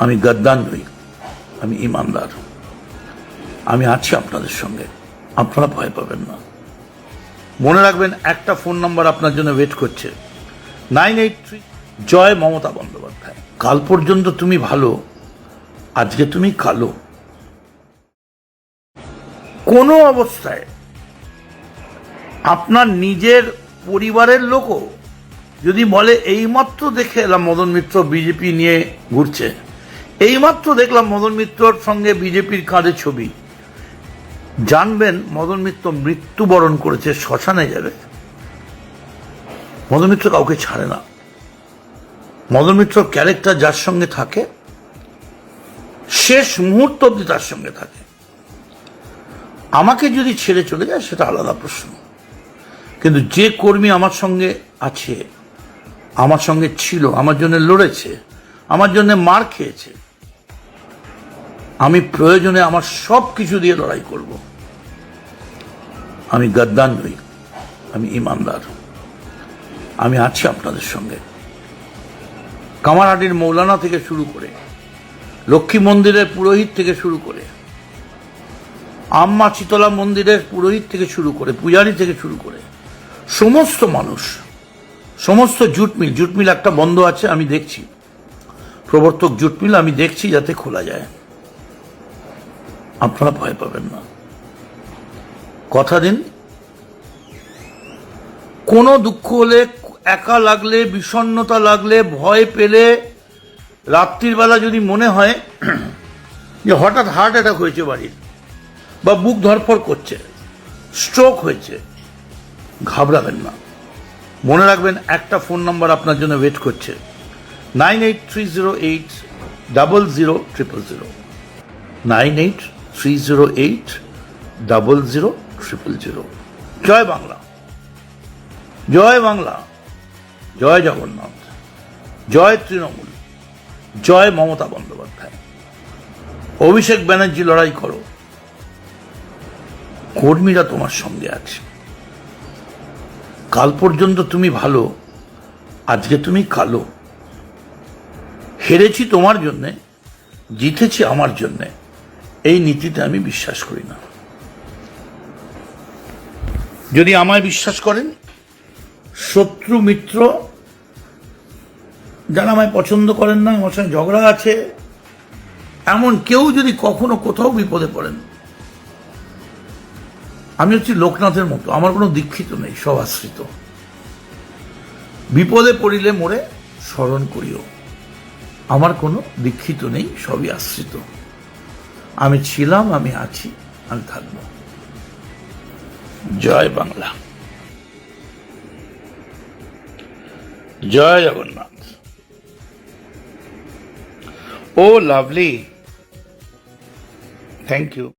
আমি গদ্দার নই, আমি ইমানদার। আমি আছি আপনাদের সঙ্গে, আপনারা ভয় পাবেন না। মনে রাখবেন, একটা ফোন নাম্বার আপনার জন্য ওয়েট করছে, 983। জয় মমতা বন্দ্যোপাধ্যায়। কাল পর্যন্ত তুমি ভালো, আজকে তুমি কালো। কোনো অবস্থায় আপনার নিজের পরিবারের লোকও যদি বলে এইমাত্র দেখে এলাম মদন মিত্র বিজেপি নিয়ে ঘুরছে, এইমাত্র দেখলাম মদন মিত্রর সঙ্গে বিজেপির কাঁধে ছবি, জানবেন মদন মিত্র মৃত্যুবরণ করেছে, শ্মশানে যাবে। মদন মিত্র কাউকে ছাড়ে না। মদন মিত্র ক্যারেক্টার যার সঙ্গে থাকে, শেষ মুহূর্ত অব্দি তার সঙ্গে থাকে। আমাকে যদি ছেড়ে চলে যায় সেটা আলাদা প্রশ্ন, কিন্তু যে কর্মী আমার সঙ্গে আছে, আমার সঙ্গে ছিল, আমার জন্য লড়েছে, আমার জন্য মার খেয়েছে, আমি প্রয়োজনে আমার সব কিছু দিয়ে লড়াই করব। আমি গদ্দার নই, আমি ইমানদার। আমি আছি আপনাদের সঙ্গে। কামারহাটির মৌলানা থেকে শুরু করে, লক্ষ্মী মন্দিরের পুরোহিত থেকে শুরু করে, আম্মা চিতলা মন্দিরের পুরোহিত থেকে শুরু করে, পূজারী থেকে শুরু করে, সমস্ত মানুষ, সমস্ত জুট মিল একটা বন্ধ আছে, আমি দেখছি, প্রবর্তক জুট মিল আমি দেখছি যাতে খোলা যায়। আপনারা ভয় পাবেন না, কথা দিন। কোনো দুঃখ হলে, একা লাগলে, বিষণ্ণতা লাগলে, ভয় পেলে, রাত্রির বেলা যদি মনে হয় যে হঠাৎ হার্ট অ্যাটাক হয়েছে বাড়ির, বা বুক ধরফর করছে, স্ট্রোক হয়েছে, ঘাবড়াবেন না। মনে রাখবেন, একটা ফোন নাম্বার আপনার জন্য ওয়েট করছে, 98308000000, 98308000000। জয় বাংলা, জয় বাংলা, জয় জগন্নাথ, জয় তৃণমূল, জয় মমতা বন্দ্যোপাধ্যায়। অভিষেক ব্যানার্জি লড়াই করো, কর্মীরা তোমার সঙ্গে আছে। কাল পর্যন্ত তুমি ভালো, আজকে তুমি কালো। হেরেছি তোমার জন্যে, জিতেছি আমার জন্যে, এই নীতিতে আমি বিশ্বাস করি না। যদি আমায় বিশ্বাস করেন, শত্রু মিত্র যারা আমায় পছন্দ করেন না, আমার সঙ্গে ঝগড়া আছে, এমন কেউ যদি কখনো কোথাও বিপদে পড়েন, আমি হচ্ছি লোকনাথের মতো, আমার কোনো দীক্ষিত নেই, সব আশ্রিত। বিপদে পড়িলে মোরে স্মরণ করিও, আমার কোনো দীক্ষিত নেই, সবই আশ্রিত। আমি ছিলাম, আমি আছি, আমি থাকব। জয় বাংলা, জয় জগন্নাথ। ও লাভলি, থ্যাংক ইউ।